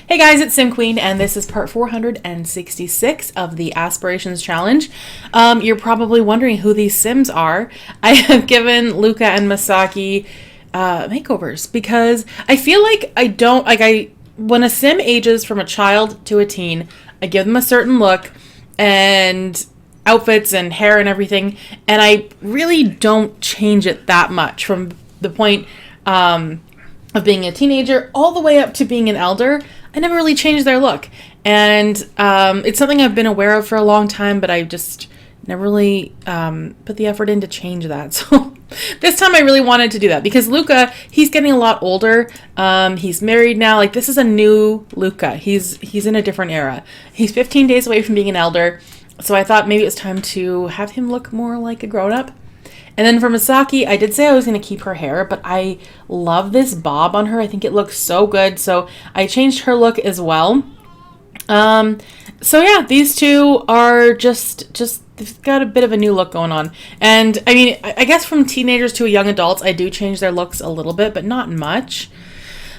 Hey guys, it's Sim Queen, and this is part 466 of the Aspirations Challenge. You're probably wondering who these Sims are. I have given Luca and Masaki makeovers because I feel like when a Sim ages from a child to a teen, I give them a certain look and outfits and hair and everything, and I really don't change it that much from the point of being a teenager all the way up to being an elder. I never really changed their look, and it's something I've been aware of for a long time, but I just never really put the effort in to change that. So this time I really wanted to do that because Luca, he's getting a lot older. He's married now. Like, this is a new Luca. He's in a different era. He's 15 days away from being an elder, so I thought maybe it was time to have him look more like a grown-up. And then for Masaki, I did say I was going to keep her hair, but I love this bob on her. I think it looks so good, so I changed her look as well. So yeah, these two are just they've got a bit of a new look going on. And I mean, I guess from teenagers to young adults, I do change their looks a little bit, but not much.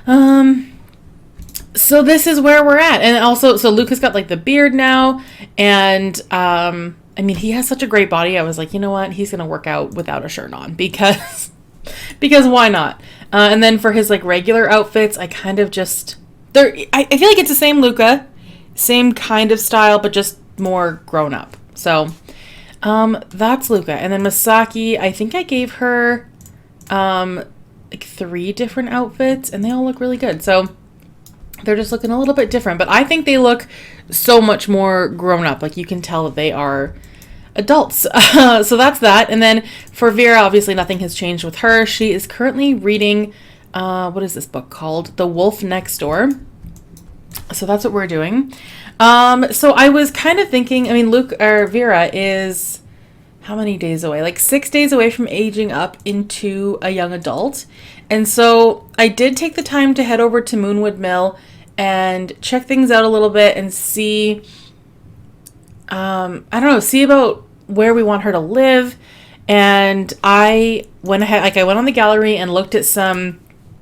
So this is where we're at. And also, so Luca's got like the beard now, and I mean, he has such a great body. I was like, you know what? He's going to work out without a shirt on because why not? And then for his like regular outfits, I kind of just, I feel like it's the same Luca, same kind of style, but just more grown up. So that's Luca. And then Masaki, I think I gave her like 3 different outfits, and they all look really good. So they're just looking a little bit different, but I think they look so much more grown up. Like, you can tell that they are adults. So that's that. And then for Vera, obviously nothing has changed with her. She is currently reading, what is this book called? The Wolf Next Door. So that's what we're doing. So I was kind of thinking, I mean, Vera is how many days away? Like 6 days away from aging up into a young adult. And so I did take the time to head over to Moonwood Mill and check things out a little bit and see, I don't know, see about where we want her to live. And I went ahead, like I went on the gallery and looked at some,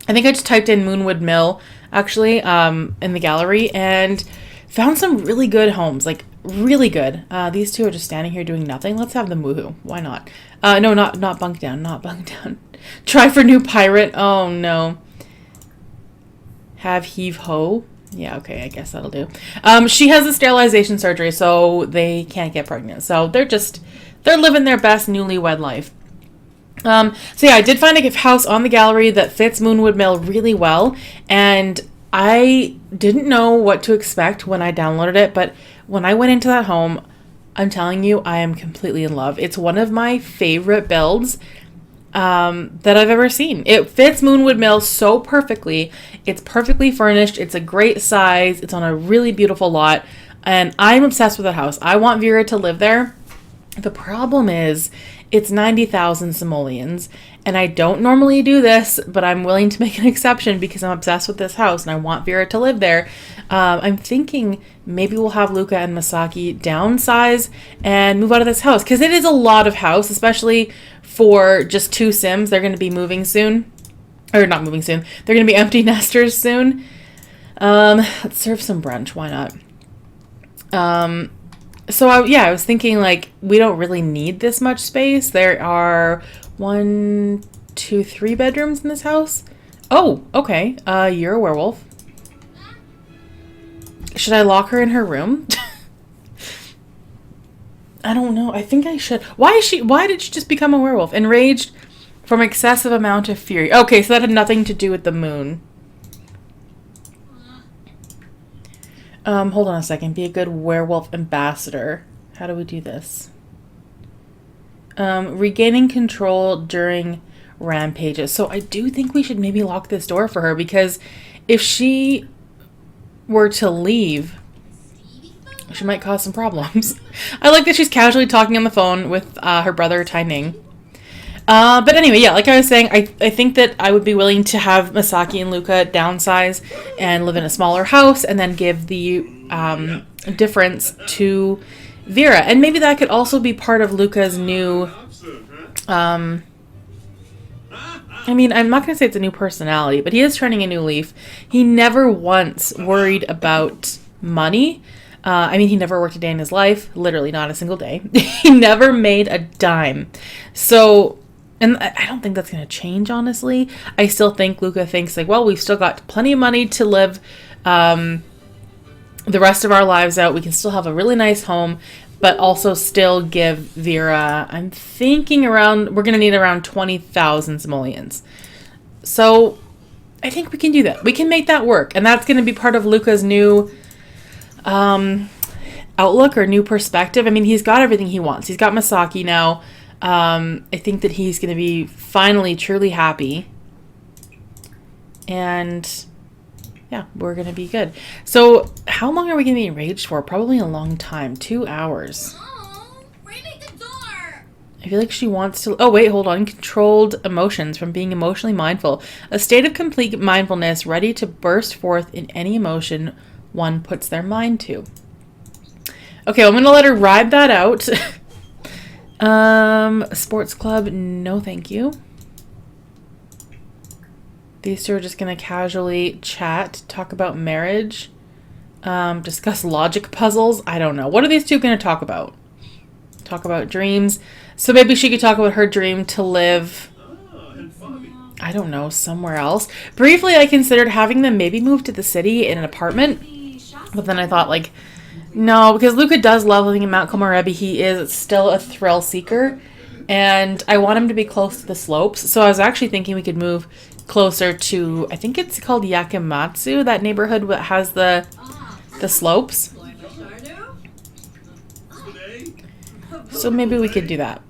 I think I just typed in Moonwood Mill actually, in the gallery, and found some really good homes, like really good. These two are just standing here doing nothing. Let's have them woohoo. Why not? No, not bunk down, not bunk down. Try for new pirate. Oh no. Have heave ho. Yeah, okay, I guess that'll do. She has a sterilization surgery, so they can't get pregnant. So they're living their best newlywed life. So yeah, I did find a house on the gallery that fits Moonwood Mill really well, and I didn't know what to expect when I downloaded it, but when I went into that home, I'm telling you, I am completely in love. It's one of my favorite builds that I've ever seen. It fits Moonwood Mill so perfectly. It's perfectly furnished. It's a great size. It's on a really beautiful lot, and I'm obsessed with that house. I want Vera to live there. The problem is it's 90,000 simoleons, and I don't normally do this, but I'm willing to make an exception because I'm obsessed with this house and I want Vera to live there. I'm thinking maybe we'll have Luca and Masaki downsize and move out of this house because it is a lot of house, especially for just 2 Sims. They're going to be moving soon. Or not moving soon. They're going to be empty nesters soon. Let's serve some brunch. Why not? So I was thinking, like, we don't really need this much space. There are 1, 2, 3 bedrooms in this house. Oh, okay. You're a werewolf. Should I lock her in her room? I don't know. I think I should. Why did she just become a werewolf? Enraged from excessive amount of fury. Okay, so that had nothing to do with the moon. Hold on a second. Be a good werewolf ambassador. How do we do this? Regaining control during rampages. So I do think we should maybe lock this door for her, because if she were to leave, she might cause some problems. I like that she's casually talking on the phone with her brother, Tai Ning. But anyway, yeah, like I was saying, I think that I would be willing to have Masaki and Luca downsize and live in a smaller house, and then give the difference to Vera. And maybe that could also be part of Luca's new I mean, I'm not going to say it's a new personality, but he is turning a new leaf. He never once worried about money. I mean, he never worked a day in his life, literally not a single day. He never made a dime. So, and I don't think that's going to change, honestly. I still think Luca thinks like, well, we've still got plenty of money to live the rest of our lives out. We can still have a really nice home, but also still give Vera, I'm thinking around, we're going to need around 20,000 simoleons. So I think we can do that. We can make that work. And that's going to be part of Luca's new outlook or new perspective. I mean, he's got everything he wants. He's got Masaki now. I think that he's going to be finally truly happy. And yeah, we're going to be good. So how long are we going to be enraged for? Probably a long time. 2 hours. Oh, remake the door. I feel like she wants to... Oh, wait, hold on. Controlled emotions from being emotionally mindful. A state of complete mindfulness ready to burst forth in any emotion one puts their mind to. Okay, I'm going to let her ride that out. Sports club, no thank you. These two are just going to casually chat, talk about marriage, discuss logic puzzles. I don't know. What are these two going to talk about? Talk about dreams. So maybe she could talk about her dream to live, I don't know, somewhere else. Briefly, I considered having them maybe move to the city in an apartment. But then I thought, like, no, because Luca does love living in Mount Komorebi. He is still a thrill seeker. And I want him to be close to the slopes. So I was actually thinking we could move closer to, I think it's called Yakimatsu, that neighborhood that has the slopes. So maybe we could do that.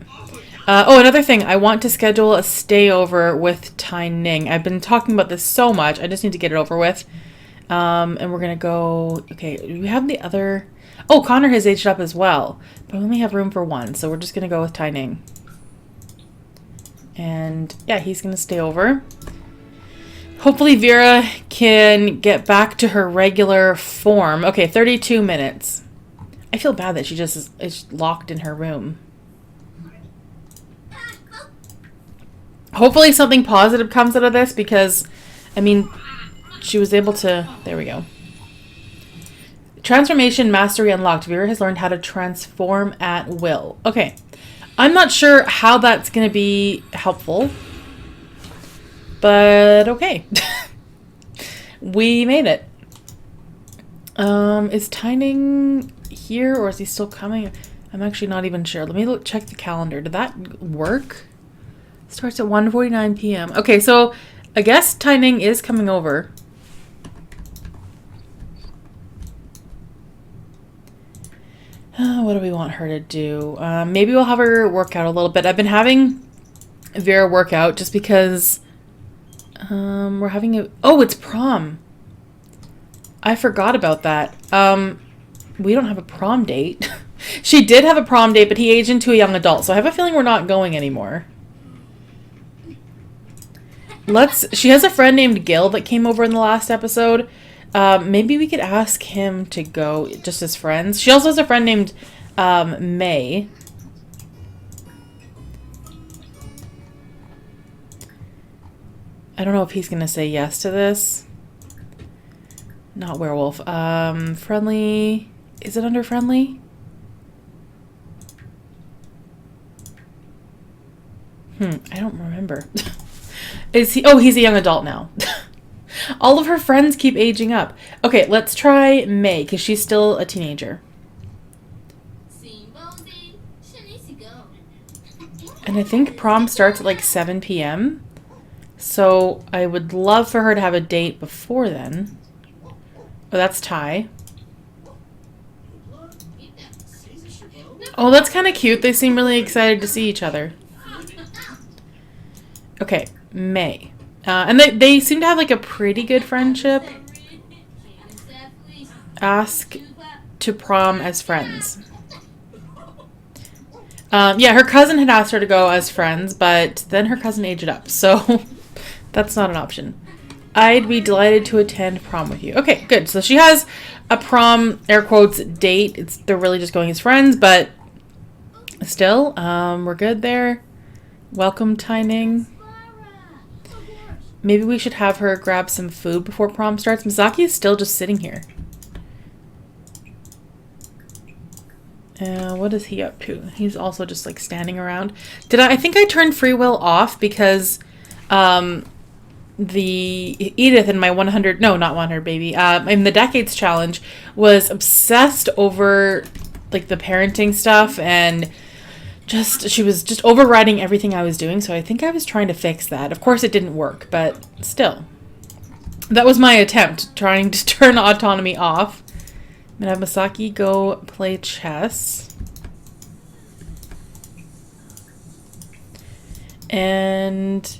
Oh, another thing. I want to schedule a stayover with Tai Ning. I've been talking about this so much. I just need to get it over with. And we're going to go... Okay, we have the other... Oh, Connor has aged up as well. But we only have room for one. So we're just going to go with Tai Ning. And yeah, he's going to stay over. Hopefully Vera can get back to her regular form. Okay, 32 minutes. I feel bad that she just is locked in her room. Hopefully something positive comes out of this because, I mean, she was able to... There we go. Transformation mastery unlocked. Vera has learned how to transform at will. Okay. I'm not sure how that's going to be helpful. But okay. We made it. Is Tai Ning here or is he still coming? I'm actually not even sure. Let me check the calendar. Did that work? Starts at 1:49 p.m. Okay, so I guess Tai Ning is coming over. What do we want her to do? Maybe we'll have her work out a little bit. I've been having Vera work out just because we're having a... Oh, it's prom. I forgot about that. We don't have a prom date. She did have a prom date, but he aged into a young adult, so I have a feeling we're not going anymore. She has a friend named Gil that came over in the last episode. Maybe we could ask him to go just as friends. She also has a friend named May. I don't know if he's going to say yes to this. Not werewolf. Friendly. Is it under friendly? I don't remember. Is he? Oh, he's a young adult now. All of her friends keep aging up. Okay, let's try May, because she's still a teenager. And I think prom starts at like 7 p.m. So I would love for her to have a date before then. Oh, that's Tai. Oh, that's kind of cute. They seem really excited to see each other. Okay, May. And they seem to have like a pretty good friendship. Ask to prom as friends. Yeah, her cousin had asked her to go as friends, but then her cousin aged up, so that's not an option. I'd be delighted to attend prom with you. Okay, good. So she has a prom, air quotes, date. They're really just going as friends, but still, we're good there. Welcome, Tai Ning. Maybe we should have her grab some food before prom starts. Misaki is still just sitting here. What is he up to? He's also just like standing around. I think I turned free will off because the Edith in my 100, no, not 100 baby, in the Decades Challenge was obsessed over like the parenting stuff, and she was just overriding everything I was doing. So I think I was trying to fix that. Of course it didn't work, but still. That was my attempt, trying to turn autonomy off. I'm gonna have Misaki go play chess. And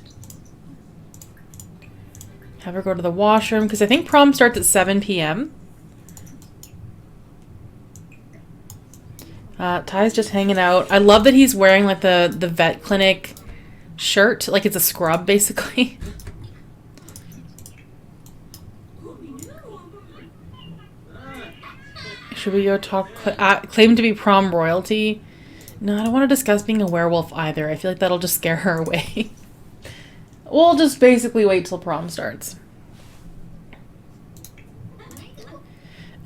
have her go to the washroom, because I think prom starts at 7 p.m. Ty's just hanging out. I love that he's wearing like the vet clinic shirt, like it's a scrub basically. Should we go talk? Claim to be prom royalty? No, I don't want to discuss being a werewolf either. I feel like that'll just scare her away. We'll just basically wait till prom starts.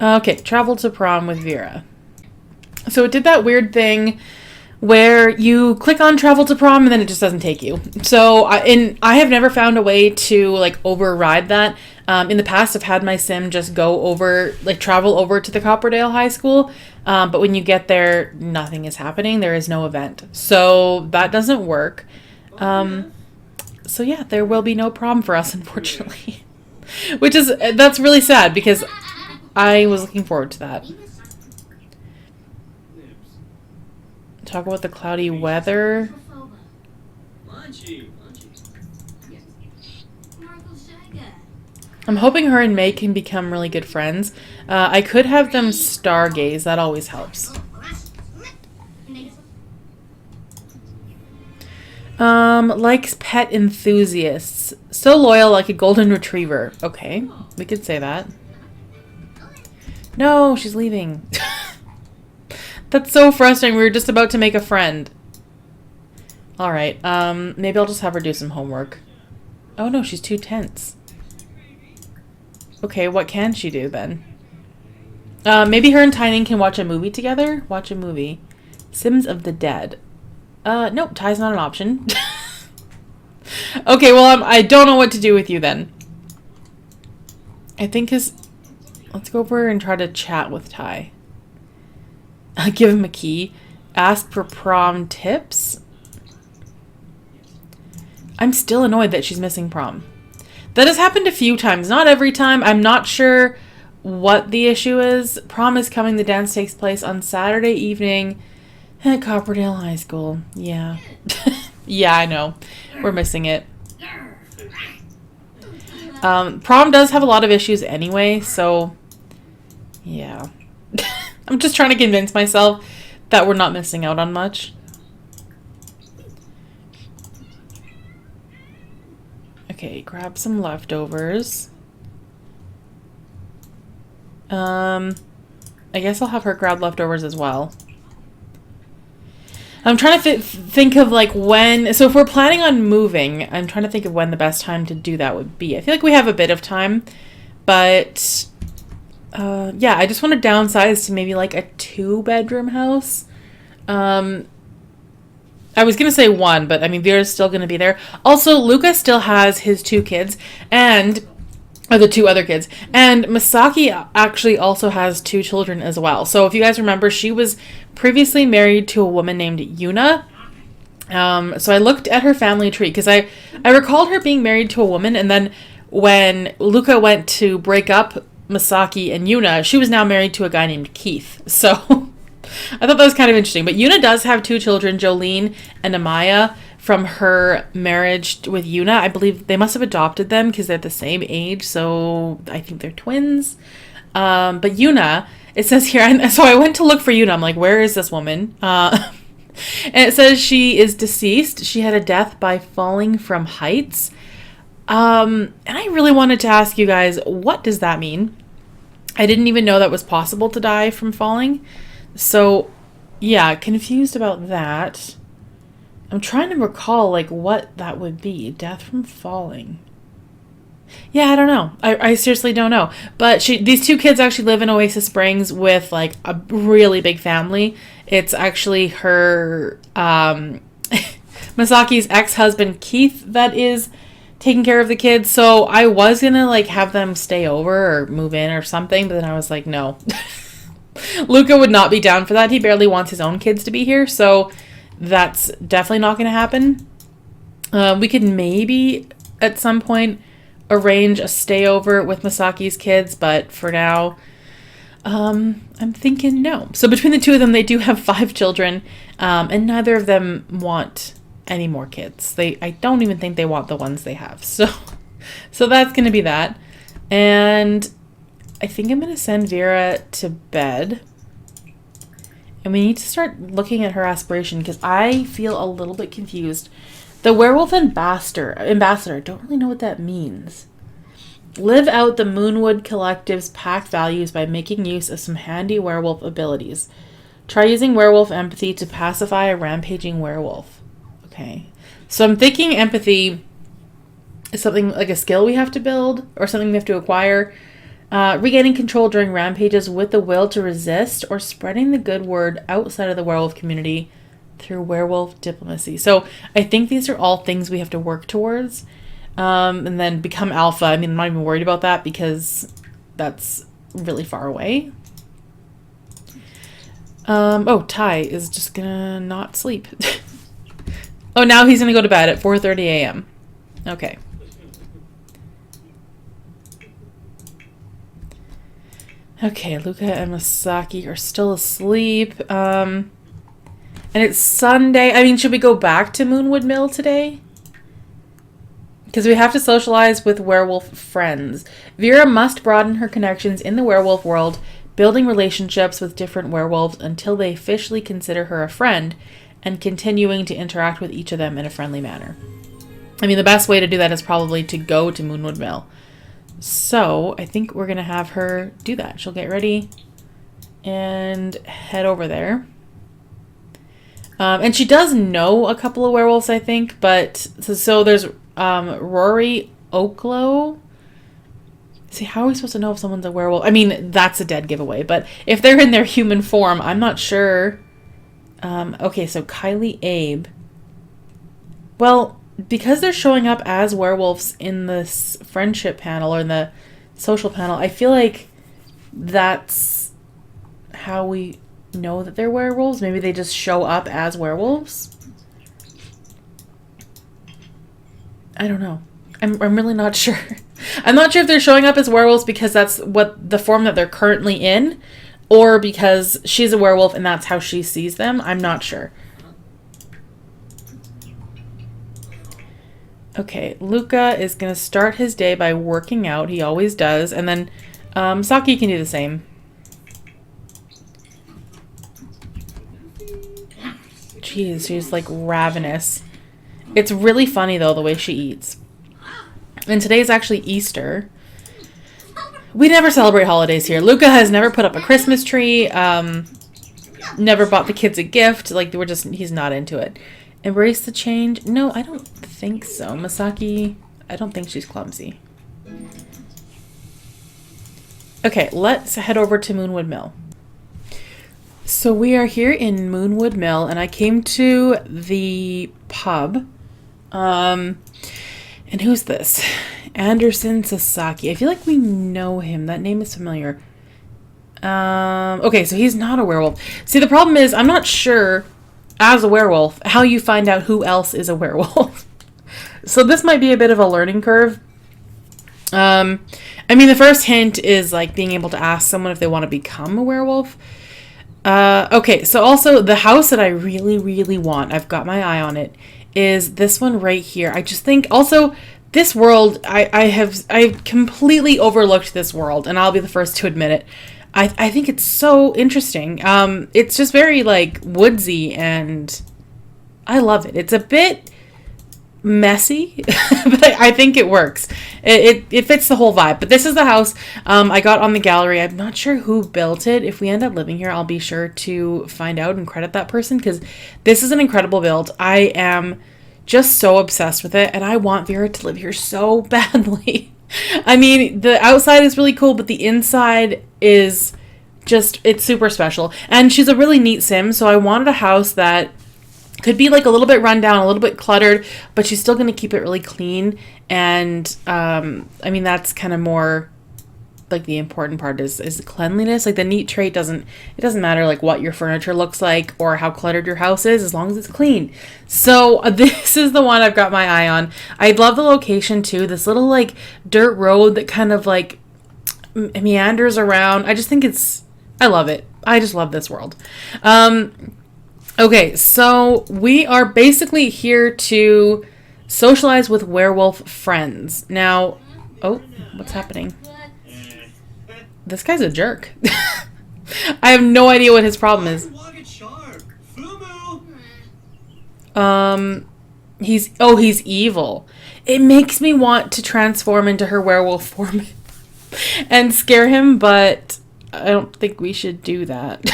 Okay, travel to prom with Vera. So it did that weird thing where you click on travel to prom and then it just doesn't take you. So I have never found a way to like override that. In the past, I've had my sim just go over, like travel over to the Copperdale High School. But when you get there, nothing is happening. There is no event. So that doesn't work. So yeah, there will be no prom for us, unfortunately. That's really sad because I was looking forward to that. Talk about the cloudy weather. I'm hoping her and May can become really good friends. I could have them stargaze. That always helps. Likes pet enthusiasts. So loyal, like a golden retriever. Okay, we could say that. No, she's leaving. That's so frustrating. We were just about to make a friend. Alright, maybe I'll just have her do some homework. Oh no, she's too tense. Okay, what can she do then? Maybe her and Tynan can watch a movie together? Watch a movie. Sims of the Dead. Nope, Ty's not an option. Okay, well, I don't know what to do with you then. I think let's go over and try to chat with Ty. Give him a key. Ask for prom tips. I'm still annoyed that she's missing prom. That has happened a few times. Not every time. I'm not sure what the issue is. Prom is coming. The dance takes place on Saturday evening at Copperdale High School. Yeah. Yeah, I know. We're missing it. Prom does have a lot of issues anyway, so yeah. I'm just trying to convince myself that we're not missing out on much. Okay, grab some leftovers. I guess I'll have her grab leftovers as well. I'm trying to think of like when, so if we're planning on moving, I'm trying to think of when the best time to do that would be. I feel like we have a bit of time, but yeah, I just want to downsize to maybe like a 2-bedroom house. I was going to say 1, but I mean, Vera's still going to be there. Also, Luca still has his 2 kids or the 2 other kids. And Misaki actually also has 2 children as well. So if you guys remember, she was previously married to a woman named Yuna. So I looked at her family tree because I recalled her being married to a woman. And then when Luca went to break up Misaki and Yuna, she was now married to a guy named Keith. So I thought that was kind of interesting. But Yuna does have 2 children, Jolene and Amaya, from her marriage with Yuna. I believe they must have adopted them because they're the same age. So I think they're twins. But Yuna, it says here, and so I went to look for Yuna. I'm like, where is this woman? And it says she is deceased. She had a death by falling from heights. And I really wanted to ask you guys, what does that mean? I didn't even know that was possible to die from falling. So, yeah, confused about that. I'm trying to recall, like, what that would be. Death from falling. Yeah, I don't know. I seriously don't know. But these two kids actually live in Oasis Springs with like a really big family. It's actually her Masaki's ex-husband Keith that is taking care of the kids. So I was gonna like have them stay over or move in or something, but then I was like, no. Luca would not be down for that. He barely wants his own kids to be here, so that's definitely not gonna happen. We could maybe at some point arrange a stayover with Masaki's kids, but for now, I'm thinking no. So between the two of them, they do have 5 children, and neither of them want any more kids. I don't even think they want the ones they have. So that's going to be that. And I think I'm going to send Vera to bed. And we need to start looking at her aspiration because I feel a little bit confused. The werewolf ambassador, I don't really know what that means. Live out the Moonwood Collective's pack values by making use of some handy werewolf abilities. Try using werewolf empathy to pacify a rampaging werewolf. Okay. So I'm thinking empathy is something like a skill we have to build or something we have to acquire. Regaining control during rampages with the will to resist or spreading the good word outside of the werewolf community through werewolf diplomacy. So I think these are all things we have to work towards. And then become alpha. I mean, I'm not even worried about that because that's really far away. Ty is just gonna not sleep. Oh, now he's gonna go to bed at 4:30 a.m. Okay. Okay, Luca and Masaki are still asleep. And it's Sunday. I mean, should we go back to Moonwood Mill today? Because we have to socialize with werewolf friends. Vera must broaden her connections in the werewolf world, building relationships with different werewolves until they officially consider her a friend, and continuing to interact with each of them in a friendly manner. I mean, the best way to do that is probably to go to Moonwood Mill. So, I think we're going to have her do that. She'll get ready and head over there. And she does know a couple of werewolves, I think, but so there's Rory Oklo. See, how are we supposed to know if someone's a werewolf? I mean, that's a dead giveaway, but if they're in their human form, I'm not sure. Okay, so Kylie Abe. Well, because they're showing up as werewolves in this friendship panel or in the social panel, I feel like that's how we know that they're werewolves. Maybe they just show up as werewolves. I don't know. I'm really not sure. I'm not sure if they're showing up as werewolves because that's what the form that they're currently in, or because she's a werewolf and that's how she sees them. I'm not sure. Okay, Luca is going to start his day by working out. He always does. And then Saki can do the same. Jeez, she's like ravenous. It's really funny, though, the way she eats. And today's actually Easter. We never celebrate holidays here. Luca has never put up a Christmas tree. Never bought the kids a gift. Like, he's not into it. Embrace the change? No, I don't think so. Masaki, I don't think she's clumsy. Okay, let's head over to Moonwood Mill. So we are here in Moonwood Mill, and I came to the pub. And who's this? Anderson Sasaki. I feel like we know him. That name is familiar. Okay, so he's not a werewolf. See, the problem is I'm not sure, as a werewolf, how you find out who else is a werewolf. So this might be a bit of a learning curve. I mean, the first hint is like being able to ask someone if they want to become a werewolf. Okay, so also the house that I really, really want, I've got my eye on it, is this one right here. I just think also this world, I completely overlooked this world, and I'll be the first to admit it. I think it's so interesting. It's just very like woodsy, and I love it. It's a bit messy, but I think it works. It fits the whole vibe. But this is the house I got on the gallery. I'm not sure who built it. If we end up living here, I'll be sure to find out and credit that person, because this is an incredible build. I am just so obsessed with it, and I want Vera to live here so badly. I mean, the outside is really cool, but the inside is just, it's super special. And she's a really neat sim, so I wanted a house that could be like a little bit run down, a little bit cluttered, but she's still going to keep it really clean. And I mean, that's kind of more like the important part is cleanliness. Like the neat trait doesn't matter like what your furniture looks like or how cluttered your house is, as long as it's clean. So this is the one I've got my eye on. I love the location too. This little like dirt road that kind of like meanders around. I just think I love it. I just love this world. Okay, so we are basically here to socialize with werewolf friends. Now, oh, what's happening? This guy's a jerk. I have no idea what his problem is. He's evil. It makes me want to transform into her werewolf form and scare him, but I don't think we should do that.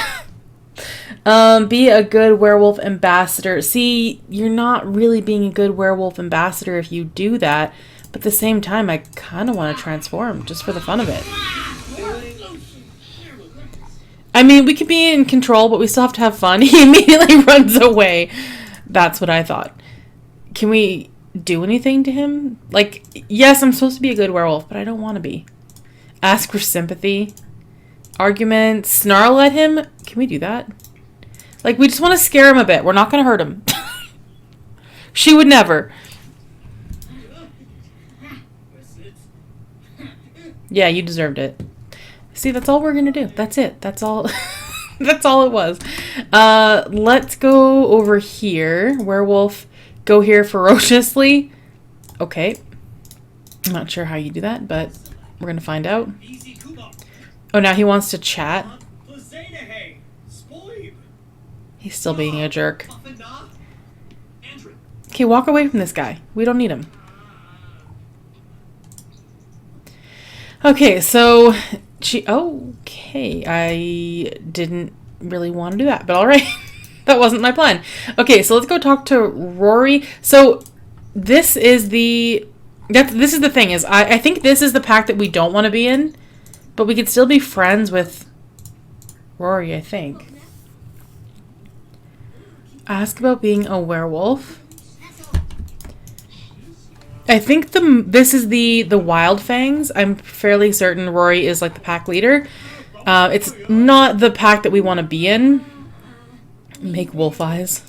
Be a good werewolf ambassador. See, you're not really being a good werewolf ambassador if you do that, but at the same time, I kind of want to transform just for the fun of it. I mean, we could be in control, but we still have to have fun. He immediately runs away. That's what I thought. Can we do anything to him? Like, yes, I'm supposed to be a good werewolf, but I don't want to be. Ask for sympathy. Argument. Snarl at him. Can we do that? Like, we just want to scare him a bit. We're not going to hurt him. She would never. Yeah, you deserved it. See, that's all we're going to do. That's it. That's all. That's all it was. Let's go over here. Werewolf, go here ferociously. Okay. I'm not sure how you do that, but we're going to find out. Oh, now he wants to chat. He's still being a jerk. Okay, walk away from this guy. We don't need him. Okay, so okay, I didn't really want to do that, but all right. That wasn't my plan. Okay, so let's go talk to Rory. So this is the thing is I think this is the pack that we don't want to be in, but we could still be friends with Rory, I think. Ask about being a werewolf. I think this is the Wild Fangs. I'm fairly certain Rory is like the pack leader. It's not the pack that we want to be in. Make wolf eyes.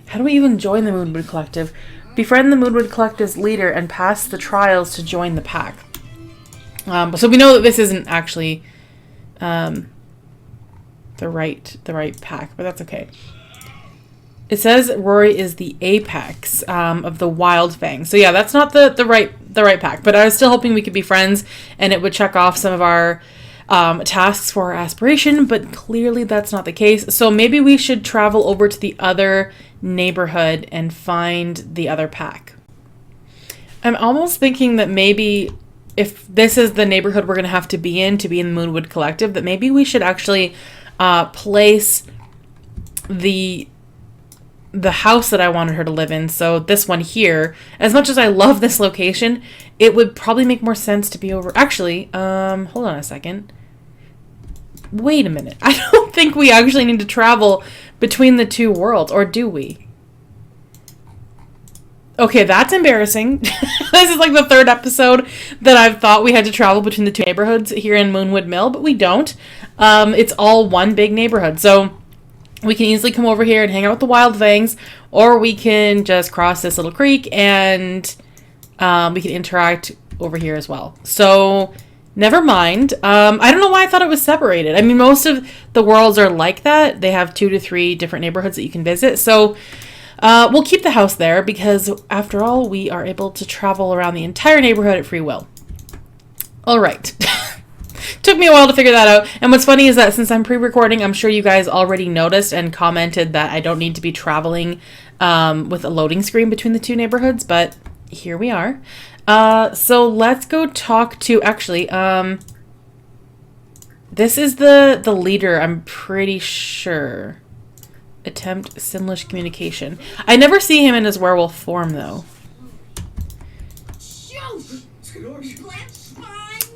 How do we even join the Moonwood Collective? Befriend the Moonwood Collective's leader and pass the trials to join the pack. So we know that this isn't actually the right pack, but that's okay. It says Rory is the apex of the Wild Fang. So yeah, that's not the right pack, but I was still hoping we could be friends and it would check off some of our tasks for our aspiration, but clearly that's not the case. So maybe we should travel over to the other neighborhood and find the other pack. I'm almost thinking that maybe if this is the neighborhood we're going to have to be in the Moonwood Collective, that maybe we should actually place the house that I wanted her to live in. So this one here, as much as I love this location, it would probably make more sense to be over. Actually, hold on a second. Wait a minute. I don't think we actually need to travel between the two worlds, or do we? Okay, that's embarrassing. This is like the third episode that I've thought we had to travel between the two neighborhoods here in Moonwood Mill, but we don't. It's all one big neighborhood. So we can easily come over here and hang out with the Wild Fangs, or we can just cross this little creek and we can interact over here as well. So never mind. I don't know why I thought it was separated. I mean, most of the worlds are like that. They have 2 to 3 different neighborhoods that you can visit. So we'll keep the house there because, after all, we are able to travel around the entire neighborhood at free will. All right. Took me a while to figure that out. And what's funny is that since I'm pre-recording, I'm sure you guys already noticed and commented that I don't need to be traveling with a loading screen between the two neighborhoods, but here we are. So let's go talk to, actually, this is the leader, I'm pretty sure. Attempt sinless communication. I never see him in his werewolf form, though.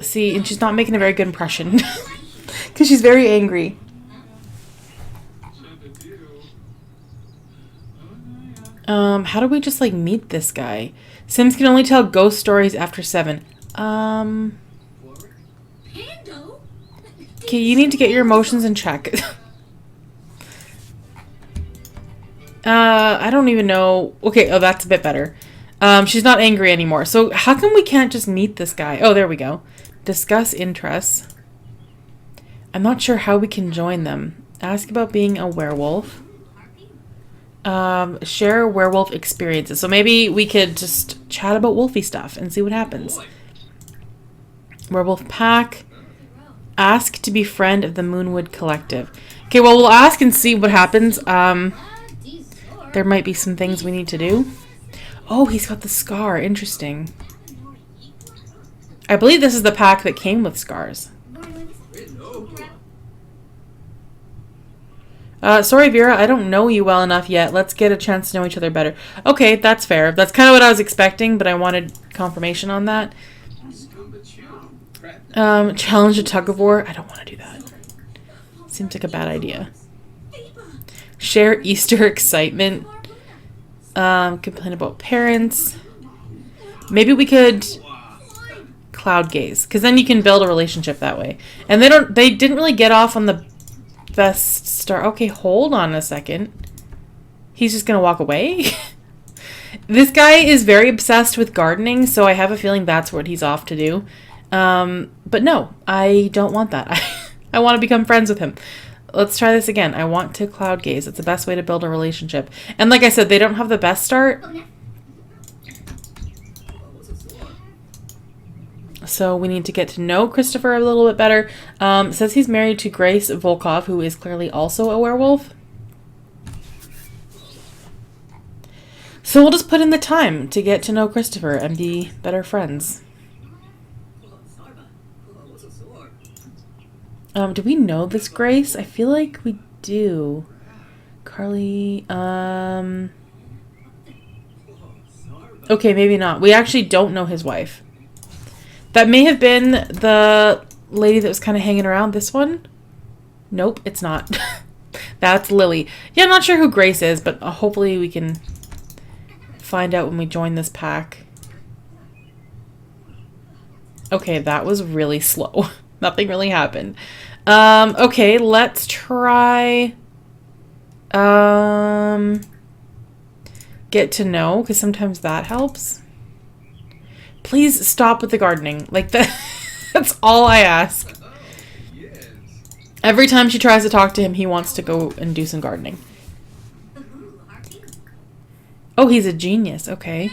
See, and she's not making a very good impression. Because she's very angry. How do we just, like, meet this guy? Sims can only tell ghost stories after 7. Okay, you need to get your emotions in check. I don't even know. Okay, oh, that's a bit better. She's not angry anymore. So how come we can't just meet this guy? Oh, there we go. Discuss interests. I'm not sure how we can join them. Ask about being a werewolf. Share werewolf experiences. So maybe we could just chat about Wolfy stuff and see what happens. Werewolf pack. Ask to be friend of the Moonwood Collective. Okay, well, we'll ask and see what happens. There might be some things we need to do. Oh, he's got the scar. Interesting. I believe this is the pack that came with scars. Sorry, Vera, I don't know you well enough yet. Let's get a chance to know each other better. Okay, that's fair. That's kind of what I was expecting, but I wanted confirmation on that. Challenge a tug-of-war. I don't want to do that. Seems like a bad idea. Share Easter excitement. Complain about parents. Maybe we could cloud gaze, because then you can build a relationship that way. And they didn't really get off on the best start. Okay, hold on a second. He's just gonna walk away. This guy is very obsessed with gardening, so I have a feeling that's what he's off to do. But no, I don't want that. I want to become friends with him. Let's try this again. I want to cloud gaze. It's the best way to build a relationship. And like I said, they don't have the best start. So we need to get to know Christopher a little bit better. It says he's married to Grace Volkov, who is clearly also a werewolf. So we'll just put in the time to get to know Christopher and be better friends. Do we know this Grace? I feel like we do. Carly, okay, maybe not. We actually don't know his wife. That may have been the lady that was kind of hanging around. This one? Nope, it's not. That's Lily. Yeah, I'm not sure who Grace is, but hopefully we can find out when we join this pack. Okay, that was really slow. Nothing really happened. Okay, let's try get to know, because sometimes that helps. Please stop with the gardening. Like that's all I ask. Every time she tries to talk to him, he wants to go and do some gardening. Oh, he's a genius. Okay.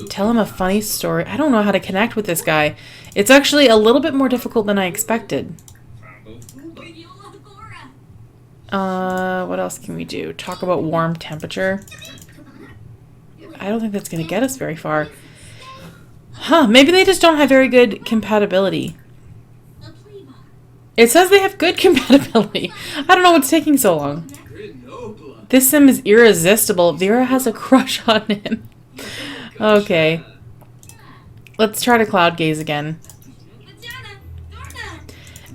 Tell him a funny story. I don't know how to connect with this guy. It's actually a little bit more difficult than I expected. What else can we do? Talk about warm temperature. I don't think that's going to get us very far. Huh, maybe they just don't have very good compatibility. It says they have good compatibility. I don't know what's taking so long. This sim is irresistible. Vera has a crush on him. Okay. Let's try to cloud gaze again.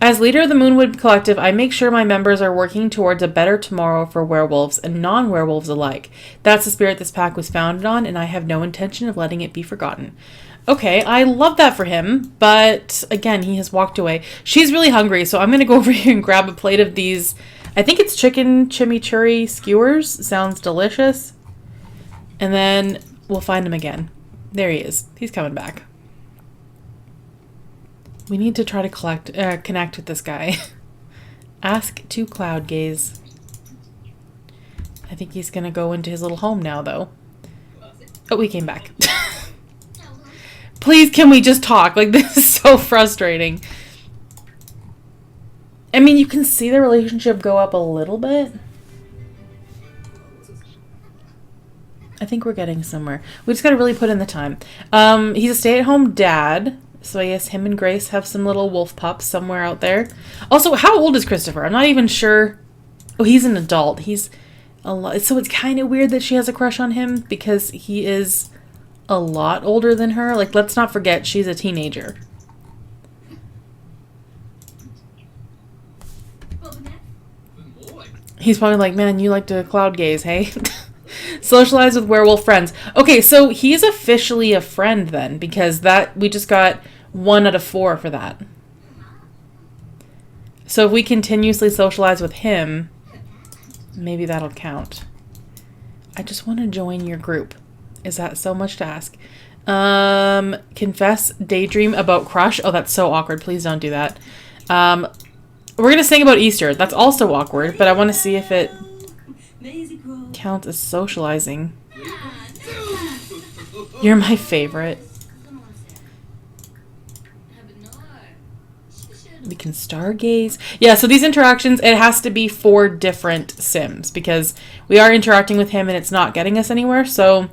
As leader of the Moonwood Collective, I make sure my members are working towards a better tomorrow for werewolves and non-werewolves alike. That's the spirit this pack was founded on, and I have no intention of letting it be forgotten. Okay, I love that for him, but again, he has walked away. She's really hungry, so I'm going to go over here and grab a plate of these. I think it's chicken chimichurri skewers. Sounds delicious. And then we'll find him again. There he is. He's coming back. We need to try to connect with this guy. Ask to cloud gaze. I think he's going to go into his little home now, though. Oh, he came back. Please, can we just talk? Like, this is so frustrating. I mean, you can see the relationship go up a little bit. I think we're getting somewhere. We just got to really put in the time. He's a stay-at-home dad. So I guess him and Grace have some little wolf pups somewhere out there. Also, how old is Christopher? I'm not even sure. Oh, he's an adult. He's a lot. So it's kind of weird that she has a crush on him because he is a lot older than her. Like, let's not forget, she's a teenager. He's probably like, man, you like to cloud gaze, hey? Socialize with werewolf friends. Okay, so he's officially a friend then, because that we just got 1 out of 4 for that. So if we continuously socialize with him, maybe that'll count. I just want to join your group. Is that so much to ask? Confess, daydream about crush. Oh, that's so awkward. Please don't do that. We're going to sing about Easter. That's also awkward, but I want to see if it counts as socializing. You're my favorite. We can stargaze. Yeah, so these interactions, it has to be 4 different Sims because we are interacting with him and it's not getting us anywhere. So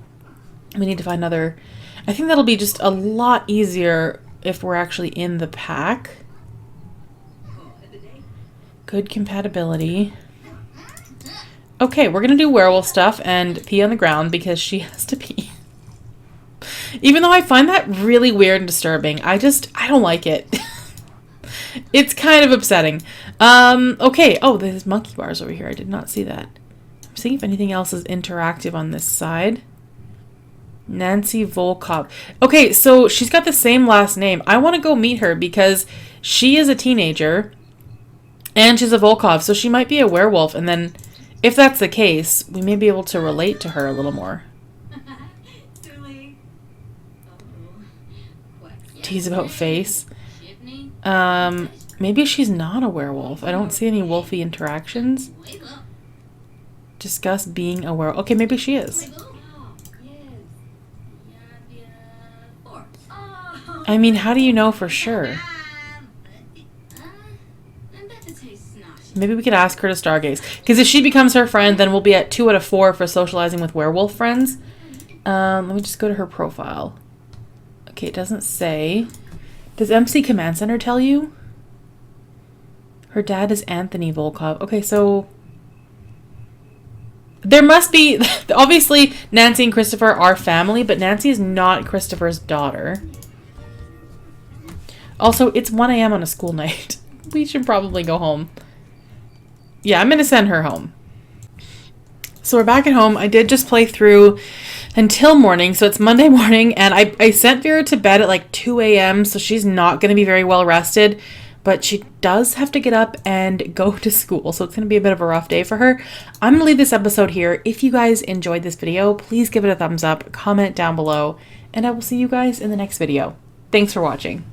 we need to find another. I think that'll be just a lot easier if we're actually in the pack. Good compatibility. Okay, we're going to do werewolf stuff and pee on the ground because she has to pee. Even though I find that really weird and disturbing. I don't like it. It's kind of upsetting. Okay. Oh, there's monkey bars over here. I did not see that. I'm seeing if anything else is interactive on this side. Nancy Volkov. Okay, so she's got the same last name. I want to go meet her because she is a teenager and she's a Volkov, so she might be a werewolf. And then if that's the case, we may be able to relate to her a little more. Tease about face. Maybe she's not a werewolf. I don't see any wolfy interactions. Discuss being a werewolf. Okay, maybe she is. I mean, how do you know for sure? Maybe we could ask her to stargaze. Because if she becomes her friend, then we'll be at 2 out of 4 for socializing with werewolf friends. Let me just go to her profile. Okay, it doesn't say. Does MC Command Center tell you? Her dad is Anthony Volkov. Okay, so there must be, obviously Nancy and Christopher are family, but Nancy is not Christopher's daughter. Also, it's 1 a.m. on a school night. We should probably go home. Yeah, I'm going to send her home. So we're back at home. I did just play through until morning. So it's Monday morning and I sent Vera to bed at like 2 a.m. So she's not going to be very well rested, but she does have to get up and go to school. So it's going to be a bit of a rough day for her. I'm going to leave this episode here. If you guys enjoyed this video, please give it a thumbs up, comment down below, and I will see you guys in the next video. Thanks for watching.